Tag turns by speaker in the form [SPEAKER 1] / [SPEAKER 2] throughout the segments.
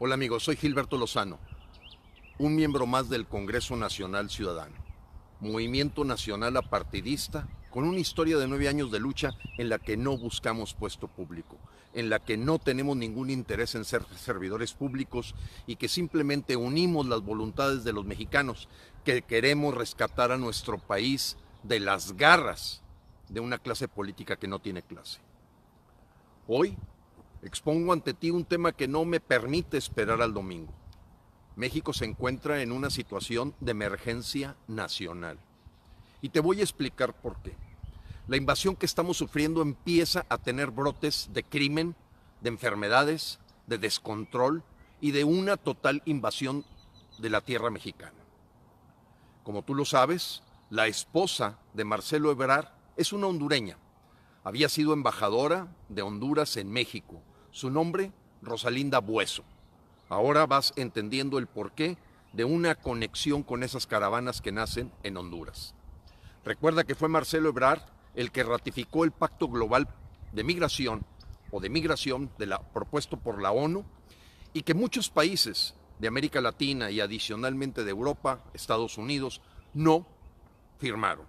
[SPEAKER 1] Hola amigos, soy Gilberto Lozano, un miembro más del Congreso Nacional Ciudadano, movimiento nacional apartidista con una historia de 9 años de lucha en la que no buscamos puesto público, en la que no tenemos ningún interés en ser servidores públicos y que simplemente unimos las voluntades de los mexicanos que queremos rescatar a nuestro país de las garras de una clase política que no tiene clase. Hoy expongo ante ti un tema que no me permite esperar al domingo. México se encuentra en una situación de emergencia nacional. Y te voy a explicar por qué. La invasión que estamos sufriendo empieza a tener brotes de crimen, de enfermedades, de descontrol y de una total invasión de la tierra mexicana. Como tú lo sabes, la esposa de Marcelo Ebrard es una hondureña. Había sido embajadora de Honduras en México. Su nombre, Rosalinda Bueso. Ahora vas entendiendo el porqué de una conexión con esas caravanas que nacen en Honduras. Recuerda que fue Marcelo Ebrard el que ratificó el Pacto Global de Migración propuesto por la ONU y que muchos países de América Latina y adicionalmente de Europa, Estados Unidos, no firmaron,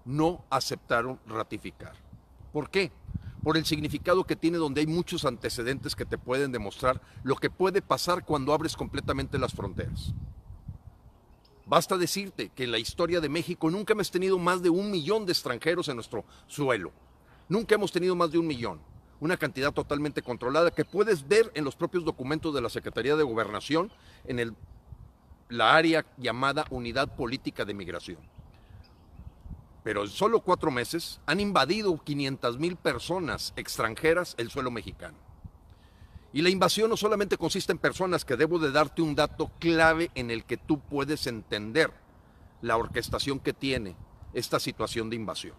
[SPEAKER 1] no aceptaron ratificar. ¿Por qué? Por el significado que tiene, donde hay muchos antecedentes que te pueden demostrar lo que puede pasar cuando abres completamente las fronteras. Basta decirte que en la historia de México nunca hemos tenido más de 1 millón de extranjeros en nuestro suelo. Nunca hemos tenido más de 1 millón. Una cantidad totalmente controlada que puedes ver en los propios documentos de la Secretaría de Gobernación en la área llamada Unidad Política de Migración. Pero en solo 4 meses han invadido 500,000 personas extranjeras el suelo mexicano. Y la invasión no solamente consiste en personas, que debo de darte un dato clave en el que tú puedes entender la orquestación que tiene esta situación de invasión.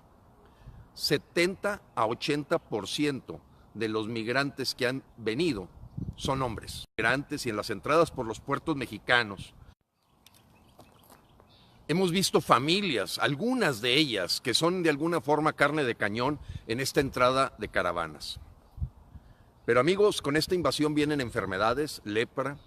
[SPEAKER 1] 70 a 80% de los migrantes que han venido son hombres. Migrantes, y en las entradas por los puertos mexicanos hemos visto familias, algunas de ellas, que son de alguna forma carne de cañón en esta entrada de caravanas. Pero amigos, con esta invasión vienen enfermedades, lepra,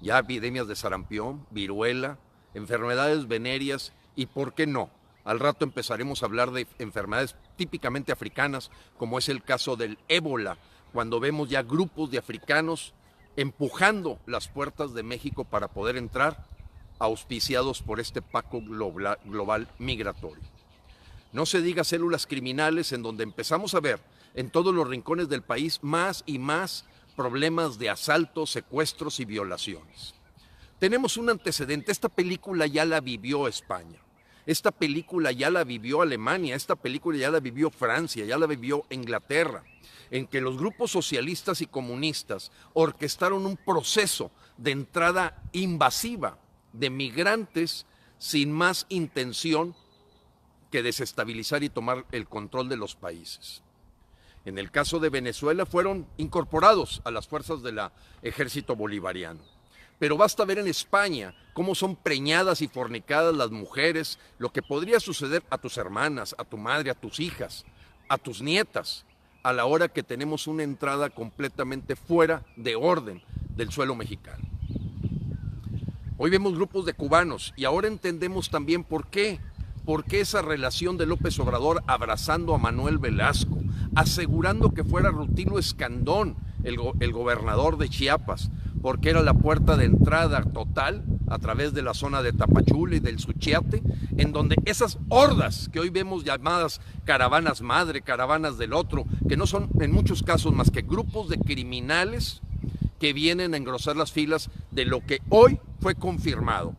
[SPEAKER 1] ya epidemias de sarampión, viruela, enfermedades venéreas y, ¿por qué no? Al rato empezaremos a hablar de enfermedades típicamente africanas, como es el caso del ébola, cuando vemos ya grupos de africanos empujando las puertas de México para poder entrar, auspiciados por este pacto global migratorio. No se diga células criminales, en donde empezamos a ver en todos los rincones del país más y más problemas de asaltos, secuestros y violaciones. Tenemos un antecedente. Esta película ya la vivió España, esta película ya la vivió Alemania, esta película ya la vivió Francia, ya la vivió Inglaterra, en que los grupos socialistas y comunistas orquestaron un proceso de entrada invasiva de migrantes sin más intención que desestabilizar y tomar el control de los países. En el caso de Venezuela fueron incorporados a las fuerzas del ejército bolivariano. Pero basta ver en España cómo son preñadas y fornicadas las mujeres, lo que podría suceder a tus hermanas, a tu madre, a tus hijas, a tus nietas, a la hora que tenemos una entrada completamente fuera de orden del suelo mexicano. Hoy vemos grupos de cubanos y ahora entendemos también por qué esa relación de López Obrador abrazando a Manuel Velasco, asegurando que fuera Rutilio Escandón el gobernador de Chiapas, porque era la puerta de entrada total a través de la zona de Tapachula y del Suchiate, en donde esas hordas que hoy vemos llamadas caravanas madre, caravanas del otro, que no son en muchos casos más que grupos de criminales que vienen a engrosar las filas de lo que hoy fue confirmado.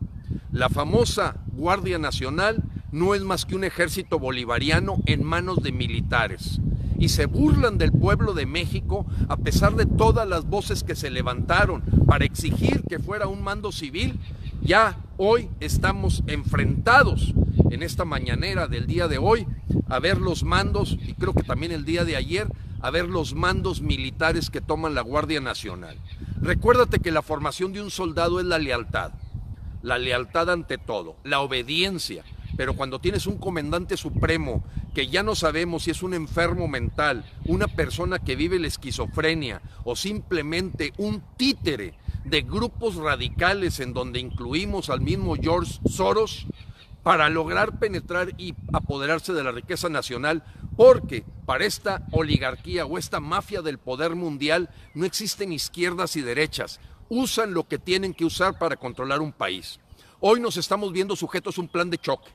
[SPEAKER 1] La famosa Guardia Nacional no es más que un ejército bolivariano en manos de militares. Y se burlan del pueblo de México a pesar de todas las voces que se levantaron para exigir que fuera un mando civil. Ya hoy estamos enfrentados en esta mañanera del día de hoy a ver los mandos, y creo que también el día de ayer, a ver los mandos militares que toman la Guardia Nacional. Recuérdate que la formación de un soldado es la lealtad ante todo, la obediencia. Pero cuando tienes un comandante supremo que ya no sabemos si es un enfermo mental, una persona que vive la esquizofrenia o simplemente un títere de grupos radicales en donde incluimos al mismo George Soros para lograr penetrar y apoderarse de la riqueza nacional, porque para esta oligarquía o esta mafia del poder mundial no existen izquierdas y derechas, usan lo que tienen que usar para controlar un país. Hoy nos estamos viendo sujetos a un plan de choque.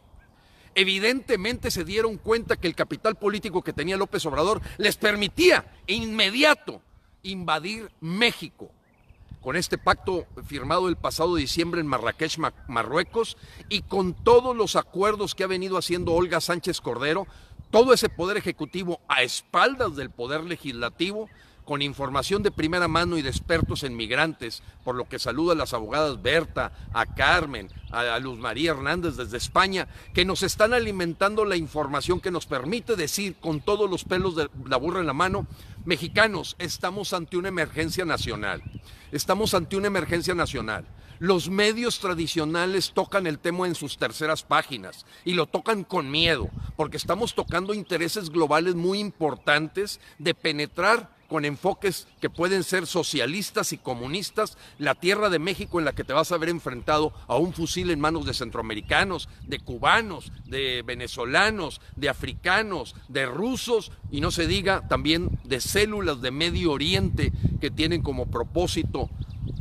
[SPEAKER 1] Evidentemente se dieron cuenta que el capital político que tenía López Obrador les permitía inmediato invadir México, con este pacto firmado el pasado diciembre en Marrakech, Marruecos, y con todos los acuerdos que ha venido haciendo Olga Sánchez Cordero, todo ese poder ejecutivo a espaldas del poder legislativo, con información de primera mano y de expertos en migrantes, por lo que saludo a las abogadas Berta, a Carmen, a Luz María Hernández desde España, que nos están alimentando la información que nos permite decir con todos los pelos de la burra en la mano: mexicanos, estamos ante una emergencia nacional. Estamos ante una emergencia nacional. Los medios tradicionales tocan el tema en sus terceras páginas y lo tocan con miedo, porque estamos tocando intereses globales muy importantes de penetrar con enfoques que pueden ser socialistas y comunistas, la tierra de México, en la que te vas a ver enfrentado a un fusil en manos de centroamericanos, de cubanos, de venezolanos, de africanos, de rusos, y no se diga también de células de Medio Oriente que tienen como propósito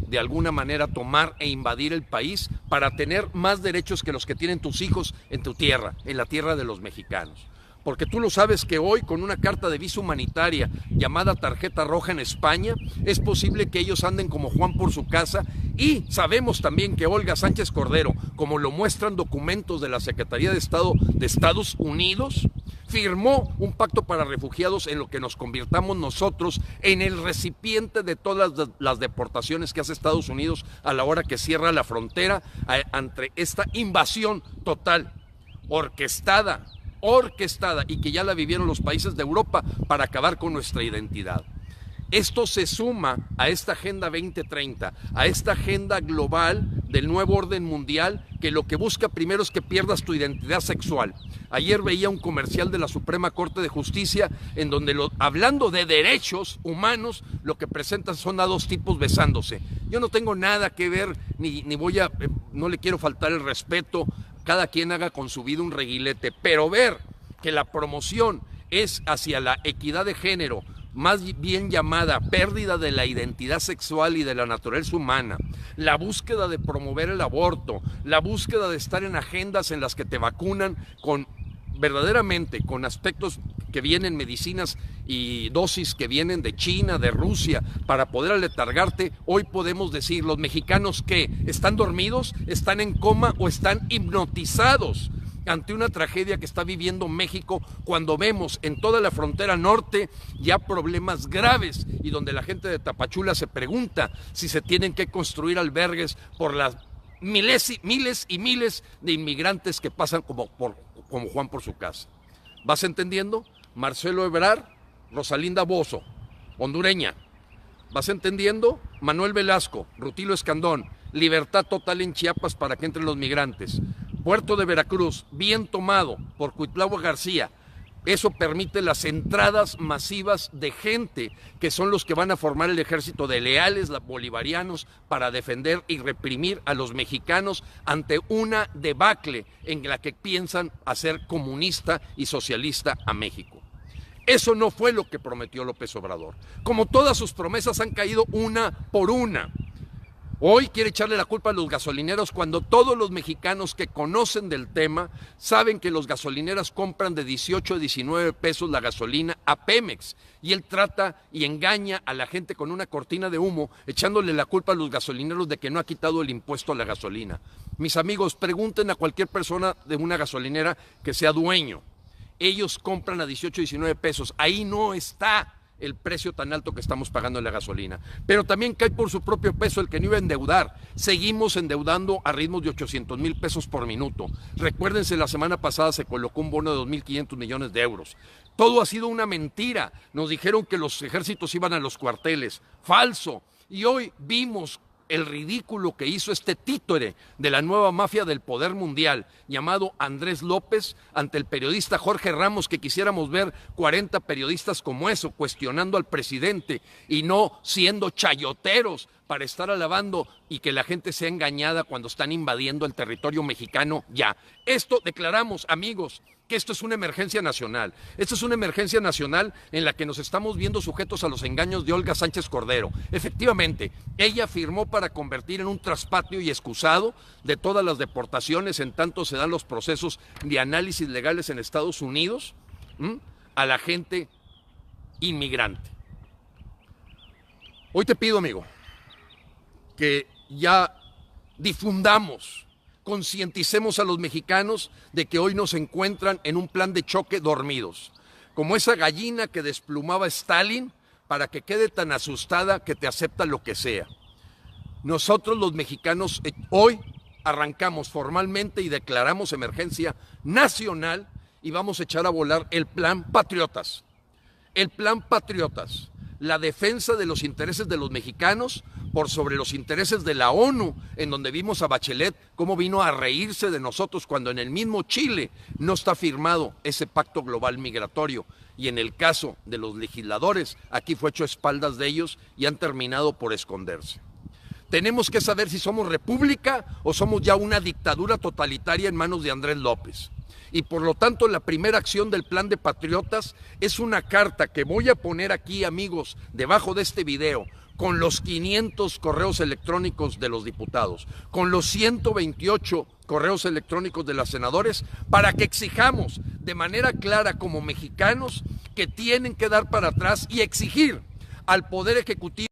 [SPEAKER 1] de alguna manera tomar e invadir el país para tener más derechos que los que tienen tus hijos en tu tierra, en la tierra de los mexicanos. Porque tú lo sabes que hoy, con una carta de visa humanitaria llamada tarjeta roja en España, es posible que ellos anden como Juan por su casa, y sabemos también que Olga Sánchez Cordero, como lo muestran documentos de la Secretaría de Estado de Estados Unidos, firmó un pacto para refugiados en lo que nos convirtamos nosotros en el recipiente de todas las deportaciones que hace Estados Unidos a la hora que cierra la frontera ante esta invasión total, orquestada, y que ya la vivieron los países de Europa para acabar con nuestra identidad. Esto se suma a esta Agenda 2030, a esta agenda global del nuevo orden mundial, que lo que busca primero es que pierdas tu identidad sexual. Ayer veía un comercial de la Suprema Corte de Justicia en donde, hablando de derechos humanos, lo que presentan son a dos tipos besándose. Yo no tengo nada que ver, no le quiero faltar el respeto. Cada quien haga con su vida un reguilete, pero ver que la promoción es hacia la equidad de género, más bien llamada pérdida de la identidad sexual y de la naturaleza humana, la búsqueda de promover el aborto, la búsqueda de estar en agendas en las que te vacunan verdaderamente con aspectos que vienen, medicinas y dosis que vienen de China, de Rusia, para poder aletargarte. Hoy podemos decir, los mexicanos que están dormidos, están en coma o están hipnotizados ante una tragedia que está viviendo México, cuando vemos en toda la frontera norte ya problemas graves, y donde la gente de Tapachula se pregunta si se tienen que construir albergues por las miles y miles de inmigrantes que pasan como Juan por su casa. ¿Vas entendiendo? Marcelo Ebrard, Rosalinda Bozzo, hondureña. ¿Vas entendiendo? Manuel Velasco, Rutilio Escandón, libertad total en Chiapas para que entren los migrantes. Puerto de Veracruz, bien tomado por Cuitlahua García. Eso permite las entradas masivas de gente que son los que van a formar el ejército de leales bolivarianos para defender y reprimir a los mexicanos ante una debacle en la que piensan hacer comunista y socialista a México. Eso no fue lo que prometió López Obrador. Como todas sus promesas han caído una por una. Hoy quiere echarle la culpa a los gasolineros, cuando todos los mexicanos que conocen del tema saben que los gasolineros compran de 18 a 19 pesos la gasolina a Pemex, y él trata y engaña a la gente con una cortina de humo, echándole la culpa a los gasolineros de que no ha quitado el impuesto a la gasolina. Mis amigos, pregunten a cualquier persona de una gasolinera que sea dueño. Ellos compran a 18 a 19 pesos, ahí no está el precio tan alto que estamos pagando en la gasolina. Pero también cae por su propio peso el que no iba a endeudar. Seguimos endeudando a ritmos de 800,000 pesos por minuto. Recuérdense, la semana pasada se colocó un bono de 2.500 millones de euros. Todo ha sido una mentira. Nos dijeron que los ejércitos iban a los cuarteles. Falso. Y hoy vimos el ridículo que hizo este títere de la nueva mafia del poder mundial llamado Andrés López ante el periodista Jorge Ramos, que quisiéramos ver 40 periodistas como eso cuestionando al presidente y no siendo chayoteros para estar alabando y que la gente sea engañada cuando están invadiendo el territorio mexicano ya. Esto declaramos, amigos, que esto es una emergencia nacional. Esto es una emergencia nacional en la que nos estamos viendo sujetos a los engaños de Olga Sánchez Cordero. Efectivamente, ella firmó para convertir en un traspatio y excusado de todas las deportaciones en tanto se dan los procesos de análisis legales en Estados Unidos a la gente inmigrante. Hoy te pido, amigo, que ya difundamos, concienticemos a los mexicanos de que hoy nos encuentran en un plan de choque dormidos, como esa gallina que desplumaba a Stalin para que quede tan asustada que te acepta lo que sea. Nosotros los mexicanos hoy arrancamos formalmente y declaramos emergencia nacional y vamos a echar a volar el Plan Patriotas. El Plan Patriotas, la defensa de los intereses de los mexicanos por sobre los intereses de la ONU, en donde vimos a Bachelet cómo vino a reírse de nosotros cuando en el mismo Chile no está firmado ese pacto global migratorio. Y en el caso de los legisladores, aquí fue hecho a espaldas de ellos y han terminado por esconderse. Tenemos que saber si somos república o somos ya una dictadura totalitaria en manos de Andrés López. Y por lo tanto la primera acción del Plan de Patriotas es una carta que voy a poner aquí, amigos, debajo de este video, con los 500 correos electrónicos de los diputados, con los 128 correos electrónicos de los senadores, para que exijamos de manera clara como mexicanos que tienen que dar para atrás y exigir al Poder Ejecutivo